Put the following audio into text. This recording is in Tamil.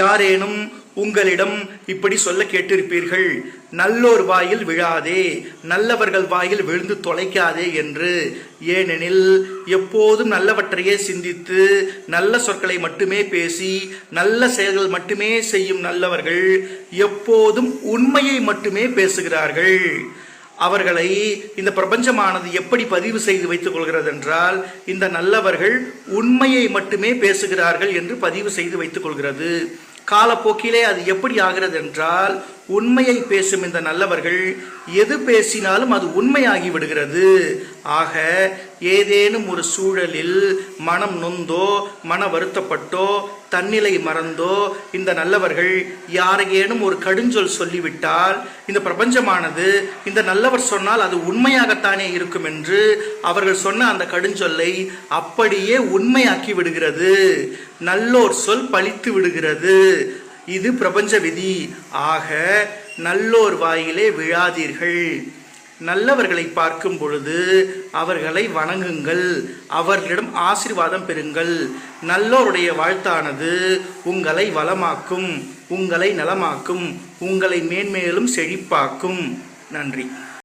யாரேனும் உங்களிடம் இப்படி சொல்ல கேட்டிருப்பீர்கள், நல்லோர் வாயில் விழாதே, நல்லவர்கள் வாயில் விழுந்து தொலைக்காதே என்று. ஏனெனில் எப்போதும் நல்லவற்றையே சிந்தித்து நல்ல சொற்களை மட்டுமே பேசி நல்ல செயல்கள் மட்டுமே செய்யும் நல்லவர்கள் எப்போதும் உண்மையை மட்டுமே பேசுகிறார்கள். அவர்களை இந்த பிரபஞ்சமானது எப்படி பதிவு செய்து வைத்துக் கொள்கிறது என்றால், இந்த நல்லவர்கள் உண்மையை மட்டுமே பேசுகிறார்கள் என்று பதிவு செய்து வைத்துக் கொள்கிறது. காலப்போக்கிலே அது எப்படி ஆகிறது என்றால், உண்மையை பேசும் இந்த நல்லவர்கள் எது பேசினாலும் அது உண்மையாகி விடுகிறது. ஆக ஏதேனும் ஒரு சூழலில் மனம் நொந்தோ மன வருத்தப்பட்டோ தன்னிலை மறந்தோ இந்த நல்லவர்கள் யாரையேனும் ஒரு கடுஞ்சொல் சொல்லிவிட்டால், இந்த பிரபஞ்சமானது இந்த நல்லவர் சொன்னால் அது உண்மையாகத்தானே இருக்கும் என்று அவர்கள் சொன்ன அந்த கடுஞ்சொல்லை அப்படியே உண்மையாக்கி விடுகிறது. நல்லோர் சொல் பலித்து விடுகிறது. இது பிரபஞ்ச விதி. ஆக நல்லோர் வாயிலே விழாதீர்கள். நல்லவர்களை பார்க்கும் பொழுது அவர்களை வணங்குங்கள், அவர்களிடம் ஆசீர்வாதம் பெறுங்கள். நல்லோருடைய வாழ்த்தானது உங்களை வளமாக்கும், உங்களை நலமாக்கும், உங்களை மேன்மேலும் செழிப்பாக்கும். நன்றி.